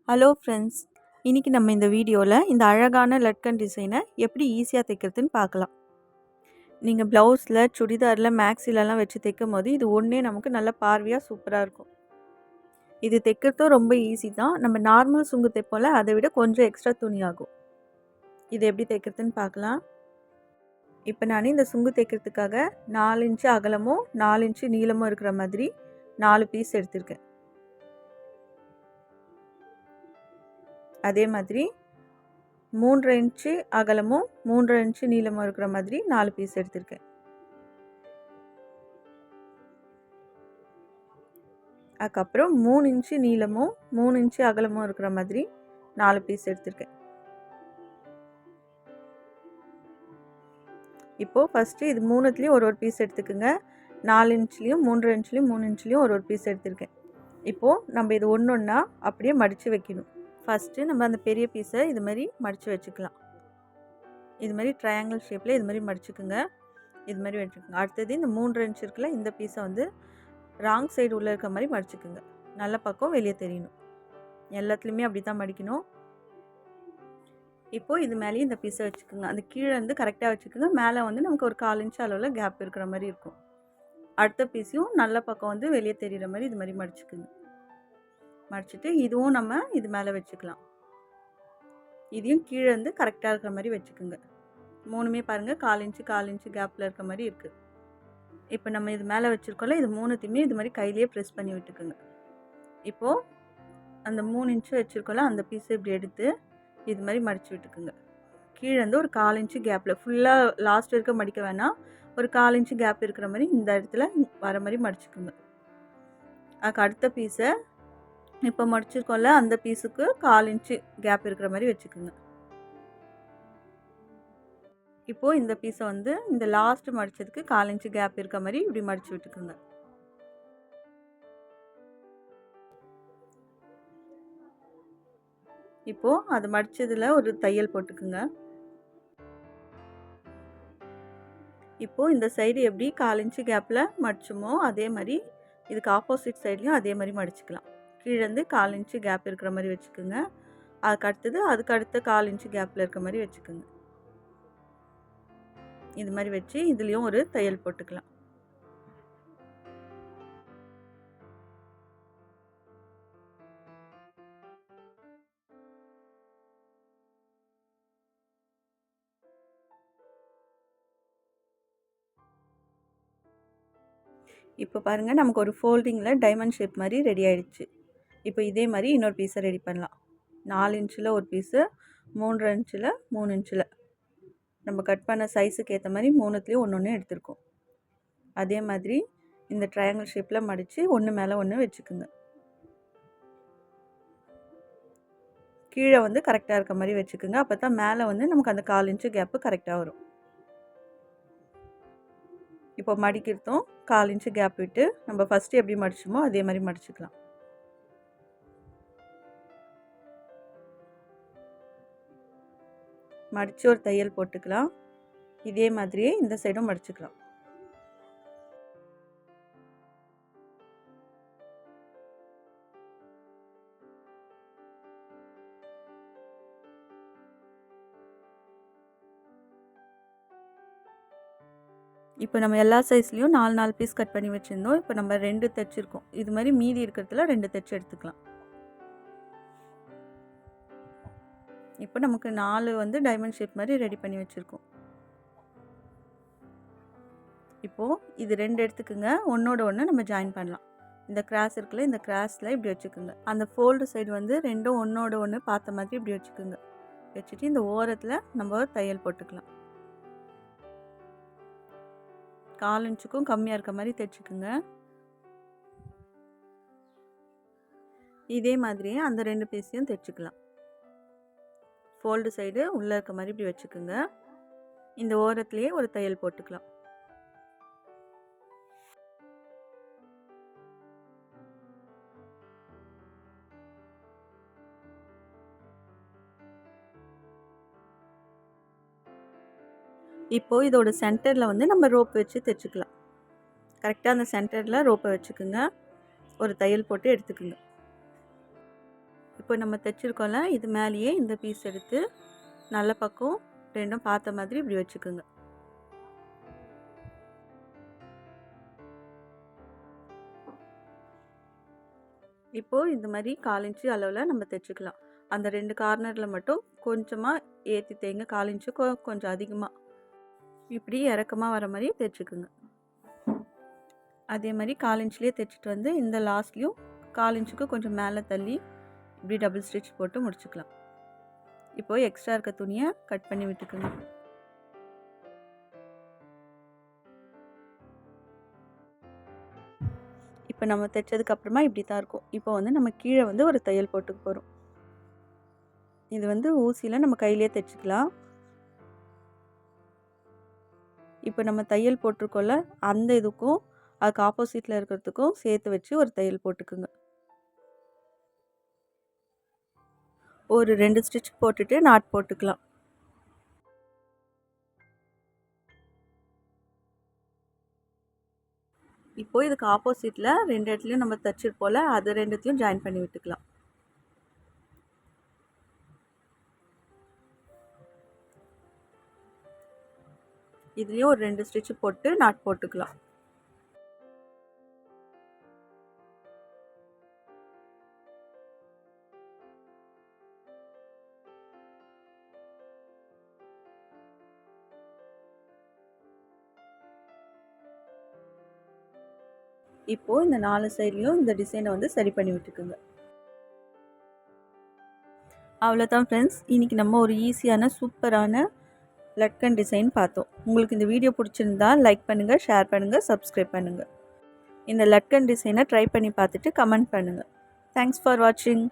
Hello friends, இன்றைக்கி நம்ம இந்த வீடியோவில் இந்த அழகான லட்கன் டிசைனை எப்படி ஈஸியாக தைக்கிறதுன்னு பார்க்கலாம். நீங்கள் ப்ளவுஸில், சுடிதாரில், மேக்ஸிலலாம் வச்சு தைக்கும் போது இது ஒன்றே நமக்கு நல்ல பார்வையாக சூப்பராக இருக்கும். இது தைக்கிறதும் ரொம்ப ஈஸி தான். நம்ம நார்மல் சுங்கு தைப்போல, அதை விட கொஞ்சம் எக்ஸ்ட்ரா துணி ஆகும். இது எப்படி தைக்கிறதுன்னு பார்க்கலாம். இப்போ நான் இந்த சுங்கு தைக்கிறதுக்காக 4 இன்ச்சு அகலமும் 4 இன்ச்சு நீளமும் இருக்கிற மாதிரி 4 பீஸ் எடுத்திருக்கேன். அதே மாதிரி 3 இன்ச்சு அகலமும் 3 இன்ச்சு நீளமும் இருக்கிற மாதிரி 4 பீஸ் எடுத்திருக்கேன். அதுக்கப்புறம் 3 இன்ச்சு நீளமும் 3 இன்ச்சு அகலமும் இருக்கிற மாதிரி 4 பீஸ் எடுத்திருக்கேன். இப்போது ஃபஸ்ட்டு இது மூணுத்துலேயும் ஒரு பீஸ் எடுத்துக்கோங்க. 4 இன்ச்லேயும் 3 இன்ச்லேயும் 3 இன்ச்லேயும் ஒரு பீஸ் எடுத்திருக்கேன். இப்போது நம்ம இது ஒன்று ஒன்றா அப்படியே மடித்து வைக்கணும். ஃபஸ்ட்டு நம்ம அந்த பெரிய பீஸை இது மாதிரி மடித்து வச்சுக்கலாம். இது மாதிரி ட்ரையாங்கிள் ஷேப்பில் இது மாதிரி மடிச்சுக்குங்க. இது மாதிரி வச்சுக்கோங்க. அடுத்தது இந்த 3 இன்ச் இருக்குல்ல, இந்த பீஸை வந்து ராங் சைடு உள்ளே இருக்க மாதிரி மடிச்சுக்குங்க. நல்ல பக்கம் வெளியே தெரியணும். எல்லாத்துலேயுமே அப்படி தான் மடிக்கணும். இப்போது இது மேலேயும் இந்த பீஸை வச்சுக்கோங்க. அந்த கீழே வந்து கரெக்டாக வச்சுக்கோங்க. மேலே வந்து நமக்கு ஒரு 1/4 இன்ச் அளவில் கேப் இருக்கிற மாதிரி இருக்கும். அடுத்த பீஸையும் நல்ல பக்கம் வந்து வெளியே தெரிகிற மாதிரி இது மாதிரி மடிச்சுக்குங்க. மடிச்சுட்டு இதுவும் நம்ம இது மேலே வச்சுக்கலாம். இதையும் கீழே வந்து கரெக்டாக இருக்கிற மாதிரி வச்சுக்கோங்க. மூணுமே பாருங்கள் 1/4 இன்ச்சு கேப்பில் இருக்க மாதிரி இருக்குது. இப்போ நம்ம இது மேலே வச்சுருக்கோம்ல, இது மூணுத்தையுமே இது மாதிரி கையிலேயே ப்ரெஸ் பண்ணி விட்டுக்குங்க. இப்போது அந்த 3 இன்ச்சு வச்சுருக்கோம்ல, அந்த பீஸை இப்படி எடுத்து இது மாதிரி மடித்து விட்டுக்குங்க. கீழே வந்து ஒரு 1/4 இன்ச்சு கேப்பில் ஃபுல்லாக லாஸ்ட் வரைக்கும் மடிக்க வேணாம். ஒரு 1/4 இன்ச்சு கேப் இருக்கிற மாதிரி இந்த இடத்துல வர மாதிரி மடிச்சுக்குங்க. அதுக்கு அடுத்த பீஸை இப்போ மடிச்சிருக்கோம்ல, அந்த பீஸுக்கு 1/4 இன்ச்சு கேப் இருக்கிற மாதிரி வச்சுக்குங்க. இப்போது இந்த பீஸை வந்து இந்த லாஸ்ட் மடித்ததுக்கு 1/4 இன்ச்சு கேப் இருக்க மாதிரி இப்படி மடித்து விட்டுக்குங்க. இப்போது அது மடித்ததில் ஒரு தையல் போட்டுக்குங்க. இப்போது இந்த சைடு எப்படி 1/4 இன்ச்சு கேப்பில் மடிச்சோமோ அதே மாதிரி இதுக்கு ஆப்போசிட் சைட்லேயும் அதே மாதிரி மடிச்சுக்கலாம். கீழேருந்து 1/4 இன்ச்சு கேப் இருக்கிற மாதிரி வச்சுக்கோங்க. அதுக்கு அடுத்தது அதுக்கு அடுத்த 1/4 இன்ச்சு கேப்பில் இருக்க மாதிரி வச்சுக்கோங்க. இது மாதிரி வச்சு இதுலேயும் ஒரு தையல் போட்டுக்கலாம். இப்போ பாருங்கள், நமக்கு ஒரு ஃபோல்டிங்கில் டைமண்ட் ஷேப் மாதிரி ரெடி ஆகிடுச்சு. இப்போ இதே மாதிரி இன்னொரு பீஸை ரெடி பண்ணலாம். 4 இன்ச்சில் ஒரு பீஸு, 3 இன்ச்சில் 3 இன்ச்சில் நம்ம கட் பண்ண சைஸுக்கு ஏற்ற மாதிரி மூணுத்துலேயும் ஒன்று ஒன்று எடுத்துருக்கோம். அதே மாதிரி இந்த ட்ரையாங்கிள் ஷேப்பில் மடித்து ஒன்று மேலே ஒன்று வச்சுக்குங்க. கீழே வந்து கரெக்டாக இருக்க மாதிரி வச்சுக்குங்க. அப்போ தான் மேலே வந்து நமக்கு அந்த 1/4 இன்ச்சு கேப்பு கரெக்டாக வரும். இப்போ மடிக்கிறதும் 1/4 இன்ச்சு கேப் விட்டு நம்ம ஃபஸ்ட்டு எப்படி மடிச்சோமோ அதே மாதிரி மடிச்சுக்கலாம். மடித்து ஒரு தையல் போட்டுக்கலாம். இதே மாதிரியே இந்த சைடும் மடிச்சுக்கலாம். இப்போ நம்ம எல்லா சைஸ்லேயும் 4 பீஸ் கட் பண்ணி வச்சுருந்தோம். இப்போ நம்ம 2 தைச்சிருக்கோம். இது மாதிரி மீதி இருக்கிறதுல 2 தைச்சி எடுத்துக்கலாம். இப்போ நமக்கு 4 வந்து டைமண்ட் ஷேப் மாதிரி ரெடி பண்ணி வச்சுருக்கோம். இப்போது இது 2 எடுத்துக்குங்க. ஒன்றோட ஒன்று நம்ம ஜாயின் பண்ணலாம். இந்த கிராஸ் இருக்குல்ல, இந்த கிராஸில் இப்படி வச்சுக்குங்க. அந்த ஃபோல்டு சைடு வந்து ரெண்டும் ஒன்றோட ஒன்று பார்த்த மாதிரி இப்படி வச்சுக்குங்க. வச்சுட்டு இந்த ஓரத்தில் நம்ம தையல் போட்டுக்கலாம். 1/4 இன்ச்சுக்கும் கம்மியாக இருக்க மாதிரி தைச்சிக்குங்க. இதே மாதிரியே அந்த 2 பீஸையும் தைச்சிக்கலாம். ஃபோல்டு சைடு உள்ளே இருக்க மாதிரி இப்படி வச்சுக்குங்க. இந்த ஓரத்துலேயே ஒரு தையல் போட்டுக்கலாம். இப்போது இதோட சென்டரில் வந்து நம்ம ரோப் வச்சு தைச்சிக்கலாம். கரெக்டாக அந்த சென்டரில் ரோப்பை வச்சுக்குங்க. ஒரு தையல் போட்டு எடுத்துக்குங்க. இப்போ நம்ம தைச்சிருக்கோம்ல, இது மேலேயே இந்த பீஸ் எடுத்து நல்ல பக்கம் 2ம் பார்த்த மாதிரி இப்படி வச்சுக்குங்க. இப்போது இந்த மாதிரி 1/4 இன்ச்சு அளவில் நம்ம தைச்சிக்கலாம். அந்த 2 கார்னரில் மட்டும் கொஞ்சமாக ஏற்றி தைங்க, 1/4 இன்ச்சு கொஞ்சம் அதிகமாக இப்படி இறக்கமாக வர மாதிரி தைச்சிக்குங்க. அதே மாதிரி 1/4 இன்ச்லேயே தைச்சிட்டு வந்து இந்த லாஸ்ட்லேயும் 1/4 இன்ச்சுக்கு கொஞ்சம் மேலே தள்ளி இப்படி டபுள் ஸ்டிச் போட்டு முடிச்சுக்கலாம். இப்போது எக்ஸ்ட்ரா இருக்க துணியை கட் பண்ணி விட்டுக்குங்க. இப்போ நம்ம தைச்சதுக்கப்புறமா இப்படி தான் இருக்கும். இப்போ வந்து நம்ம கீழே வந்து ஒரு தையல் போட்டுக்க போகிறோம். இது வந்து ஊசியில் நம்ம கையிலே தைச்சிக்கலாம். இப்போ நம்ம தையல் போட்டிருக்கோம்ல, அந்த இதுக்கும் அதுக்கு ஆப்போசிட்டில் இருக்கிறதுக்கும் சேர்த்து வச்சு ஒரு தையல் போட்டுக்குங்க. ஒரு 2 ஸ்டிச் போட்டுட்டு நாட் போட்டுக்கலாம். இப்போ இதுக்கு ஆப்போசிட்டில் 2 இடத்துலையும் நம்ம தைச்சிருப்போம்ல, அது 2த்தையும் ஜாயின் பண்ணி விட்டுக்கலாம். இதுலேயும் ஒரு 2 ஸ்டிச் போட்டு நாட் போட்டுக்கலாம். இப்போது இந்த 4 சைட்லேயும் இந்த டிசைனை வந்து சரி பண்ணி விட்டுக்குங்க. அவ்வளோதான் ஃப்ரெண்ட்ஸ், இன்றைக்கி நம்ம ஒரு ஈஸியான சூப்பரான லட்கன் டிசைன் பார்த்தோம். உங்களுக்கு இந்த வீடியோ பிடிச்சிருந்தா லைக் பண்ணுங்கள், ஷேர் பண்ணுங்கள், சப்ஸ்கிரைப் பண்ணுங்கள். இந்த லட்கன் டிசைனை ட்ரை பண்ணி பார்த்துட்டு கமெண்ட் பண்ணுங்கள். தேங்க்ஸ் ஃபார் வாட்சிங்.